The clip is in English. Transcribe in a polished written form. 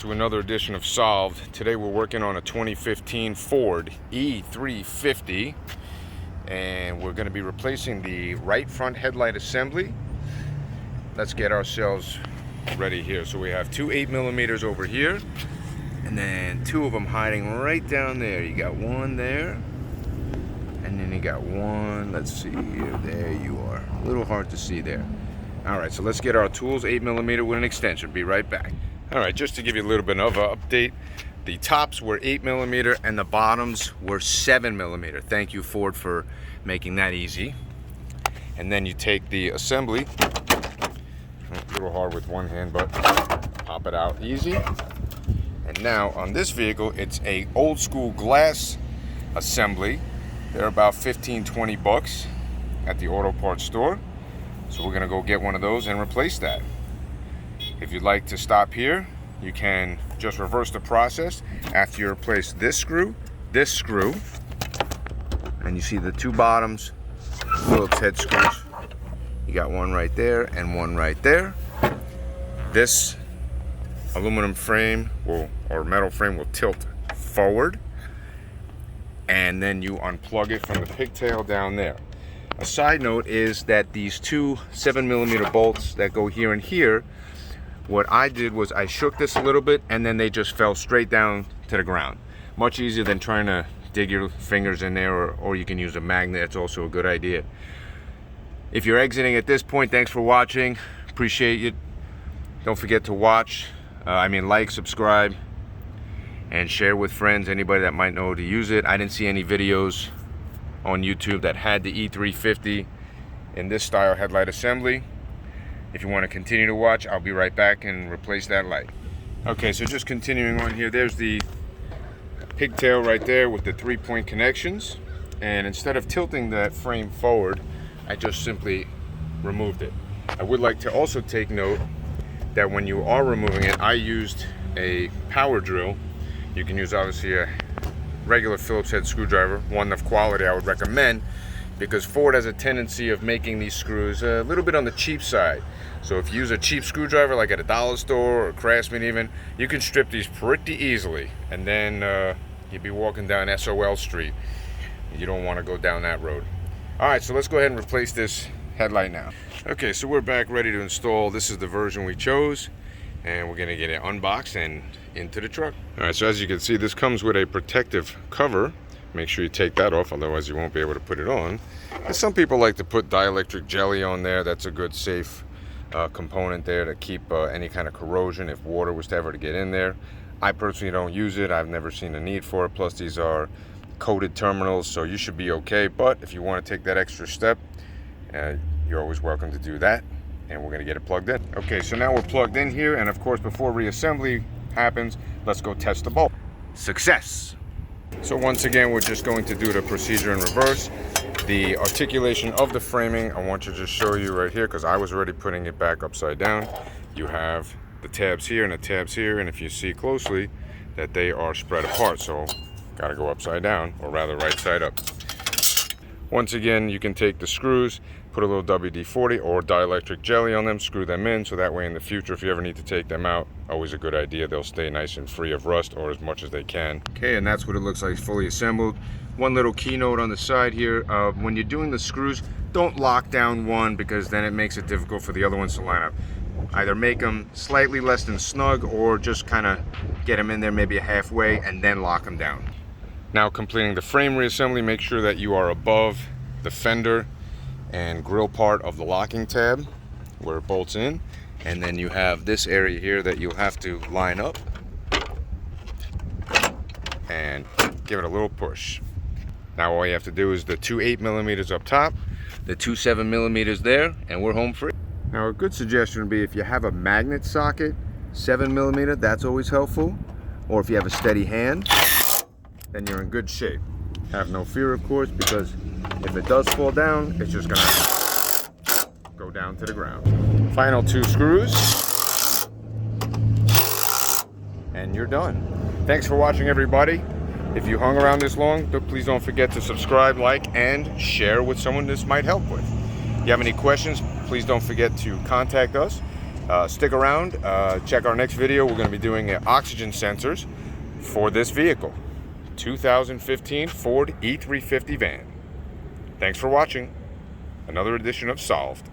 To another edition of Solved. Today we're working on a 2015 Ford E350 and we're going to be replacing the right front headlight assembly. Let's get ourselves ready here. So we have two 8mm over here and then two of them hiding right down there. You got one there and then you got one, let's see here, there you are. A little hard to see there. Alright, so let's get our tools, 8mm with an extension. Be right back. Alright, just to give you a little bit of an update, the tops were 8mm and the bottoms were 7mm. Thank you, Ford, for making that easy. And then you take the assembly, a little hard with one hand, but pop it out easy. And now on this vehicle, it's a old school glass assembly. They're about 15-20 bucks at the auto parts store. So we're gonna go get one of those and replace that. If you'd like to stop here, you can just reverse the process. After you replace this screw, and you see the two bottoms, Phillips head screws. You got one right there and one right there. This aluminum frame or metal frame will tilt forward, and then you unplug it from the pigtail down there. A side note is that these two 7mm bolts that go here and here, what I did was I shook this a little bit and then they just fell straight down to the ground. Much easier than trying to dig your fingers in there, or you can use a magnet. It's also a good idea. If you're exiting at this point, thanks for watching. Appreciate it. Don't forget to like, subscribe, and share with friends, anybody that might know to use it. I didn't see any videos on YouTube that had the E350 in this style headlight assembly. If you want to continue to watch, I'll be right back and replace that light. Okay, so just continuing on here, there's the pigtail right there with the 3-point connections. And instead of tilting that frame forward, I just simply removed it. I would like to also take note that when you are removing it, I used a power drill. You can use obviously a regular Phillips head screwdriver, one of quality I would recommend, because Ford has a tendency of making these screws a little bit on the cheap side. So if you use a cheap screwdriver like at a dollar store or Craftsman even, you can strip these pretty easily, and then you'd be walking down SOL Street. You don't want to go down that road. Alright, so let's go ahead and replace this headlight now. Okay, so we're back ready to install. This is the version we chose, and we're going to get it unboxed and into the truck. Alright, so as you can see, this comes with a protective cover. Make sure you take that off, otherwise you won't be able to put it on. And some people like to put dielectric jelly on there. That's a good safe component there to keep any kind of corrosion if water was to ever to get in there. I personally don't use it. I've never seen a need for it. Plus these are coated terminals, so you should be okay. But if you want to take that extra step, you're always welcome to do that. And we're going to get it plugged in. Okay, so now we're plugged in here, and of course before reassembly happens, let's go test the bolt. Success! So once again, we're just going to do the procedure in reverse. The articulation of the framing, I want to just show you right here, because I was already putting it back upside down. You have the tabs here and the tabs here, and if you see closely that they are spread apart, so got to go upside down, or rather right side up. Once again, you can take the screws, put a little WD-40 or dielectric jelly on them, screw them in, so that way in the future, if you ever need to take them out, always a good idea. They'll stay nice and free of rust, or as much as they can. Okay, and that's what it looks like fully assembled. One little keynote on the side here, when you're doing the screws, don't lock down one, because then it makes it difficult for the other ones to line up. Either make them slightly less than snug, or just kind of get them in there maybe halfway and then lock them down. Now completing the frame reassembly, make sure that you are above the fender and grill part of the locking tab where it bolts in, and then you have this area here that you'll have to line up and give it a little push. Now all you have to do is the two 8mm up top, the two 7mm there, and we're home free. Now a good suggestion would be, if you have a magnet socket, 7mm, that's always helpful, or if you have a steady hand, then you're in good shape. Have no fear, of course, because if it does fall down, it's just gonna go down to the ground. Final two screws, and you're done. Thanks for watching, everybody. If you hung around this long, please don't forget to subscribe, like, and share with someone this might help with. If you have any questions, please don't forget to contact us. Stick around, check our next video. We're going to be doing oxygen sensors for this vehicle, 2015 Ford E350 van. Thanks for watching another edition of Solved.